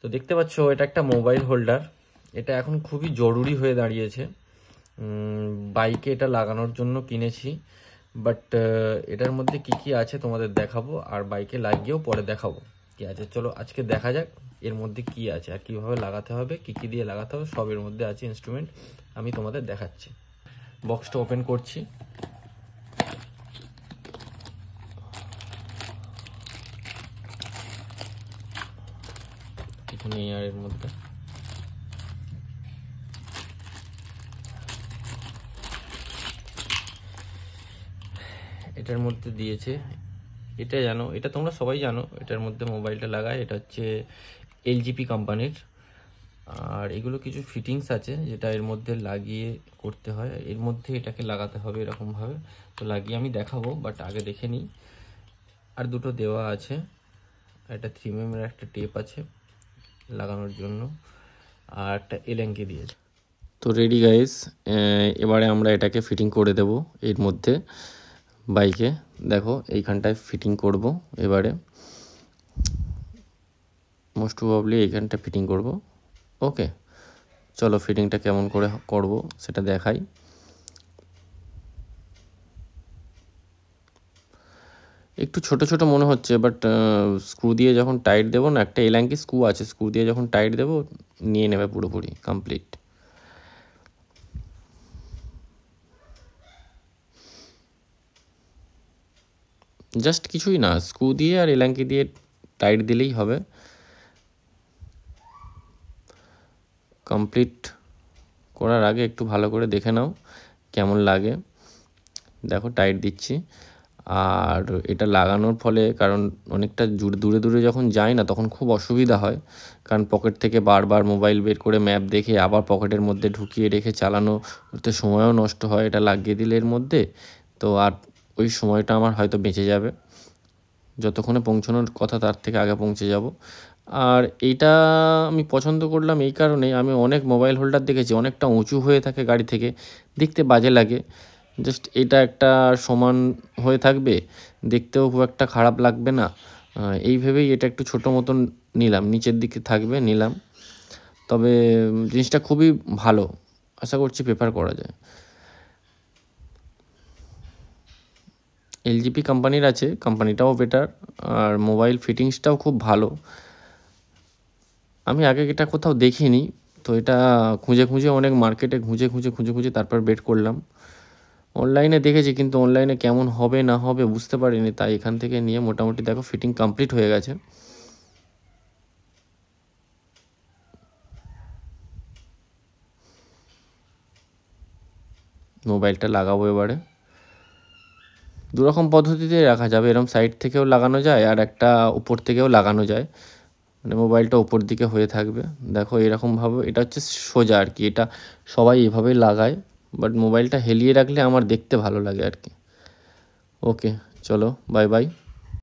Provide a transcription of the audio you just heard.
তো দেখতে পাচ্ছ এটা একটা মোবাইল হোল্ডার। এটা এখন খুবই জরুরি হয়ে দাঁড়িয়েছে। বাইকে এটা লাগানোর জন্য কিনেছি, বাট এটার মধ্যে কি কি আছে তোমাদের দেখাবো, আর বাইকে লাগিয়েও পরে দেখাবো কি আছে। চলো আজকে দেখা যাক এর মধ্যে কি আছে আর কিভাবে লাগাতে হবে, কি কি দিয়ে লাগাতে হবে, সব এর মধ্যে আছে ইনস্ট্রুমেন্ট, আমি তোমাদের দেখাচ্ছি। বক্সটা ওপেন করছি। কিছু নেই আর এর মধ্যে। এটার মধ্যে দিয়েছে, এটা জানো, এটা তোমরা সবাই জানো, এটার মধ্যে মোবাইলটা লাগায়। এটা হচ্ছে এলজিপি কোম্পানির। আর এগুলো কিছু ফিটিংস আছে যেটা এর মধ্যে লাগিয়ে করতে হয়, এর মধ্যে এটাকে লাগাতে হবে এরকমভাবে। তো লাগিয়ে আমি দেখাবো, বাট আগে দেখে নিই। আর দুটো দেওয়া আছে, একটা 3mm এর একটা টেপ আছে লাগানোর জন্য, আর একটা এলেঙ্কি দিয়েছে। তো রেডি গাইস, এবারে আমরা এটাকে ফিটিং করে দেব এর মধ্যে বাইকে। দেখো এইখানটায় ফিটিং করব এবারে, মোস্ট প্রবাবলি এইখানটা ফিটিং করব। ওকে, চলো ফিটিংটা কেমন করে করব সেটা দেখাই। একটু ছোট ছোট মনে হচ্ছে, বাট স্ক্রু দিয়ে যখন টাইট দেবো না, একটা এলাঙ্কি স্ক্রু আছে, স্ক্রু দিয়ে যখন টাইট দেবো নিয়ে নেবে পুরোপুরি কমপ্লিট। জাস্ট কিছুই না, স্ক্রু দিয়ে আর এলাঙ্কি দিয়ে টাইট দিলেই হবে। কমপ্লিট করার আগে একটু ভালো করে দেখে নাও কেমন লাগে। দেখো টাইট দিচ্ছি। আর এটা লাগানোর ফলে, কারণ অনেকটা দূরে দূরে যখন যাই না তখন খুব অসুবিধা হয়, কারণ পকেট থেকে বারবার মোবাইল বের করে ম্যাপ দেখে আবার পকেটের মধ্যে ঢুকিয়ে রেখে চালানো করতে সময়ও নষ্ট হয়। এটা লাগিয়ে দিলে এর মধ্যে তো আর ওই সময়টা আমার হয়তো বেঁচে যাবে, যতক্ষণে পৌঁছানোর কথা তার থেকে আগে পৌঁছে যাব। আর এইটা আমি পছন্দ করলাম এই কারণে, আমি অনেক মোবাইল হোল্ডার দেখেছি অনেকটা উঁচু হয়ে থাকে গাড়ি থেকে, দেখতে বাজে লাগে। জাস্ট এটা একটা সমান হয়ে থাকবে, দেখতেও খুব একটা খারাপ লাগবে না, এই ভেবেই এটা একটু ছোটো মতন নিলাম, নিচের দিকে থাকবে নিলাম। তবে জিনিসটা খুবই ভালো, আশা করছি প্রেফার করা যায়। এলজিপি কোম্পানির আছে, কোম্পানিটাও বেটার, আর মোবাইল ফিটিংসটাও খুব ভালো। আমি আগে এটা কোথাও দেখিনি, তো এটা খুঁজে খুঁজে অনেক মার্কেটে খুঁজে খুঁজে তারপর বের করলাম। অনলাইনে দেখেছি, কিন্তু অনলাইনে কেমন হবে না হবে বুঝতে পারিনি, তাই এখান থেকে নিয়ে মোটামুটি দেখো ফিটিং কমপ্লিট হয়ে গেছে। মোবাইলটা লাগাবো এবারে। দুরকম পদ্ধতিতে রাখা যাবে, এরকম সাইড থেকেও লাগানো যায় আর একটা উপর থেকেও লাগানো যায়, মানে মোবাইলটা উপর দিকে হয়ে থাকবে। দেখো এরকমভাবে, এটা হচ্ছে সোজা আর কি, এটা সবাই এভাবেই লাগায়, বাট মোবাইলটা হেলিয়ে রাখলে আমার দেখতে ভালো লাগে আর কি। ওকে, চলো বাই বাই।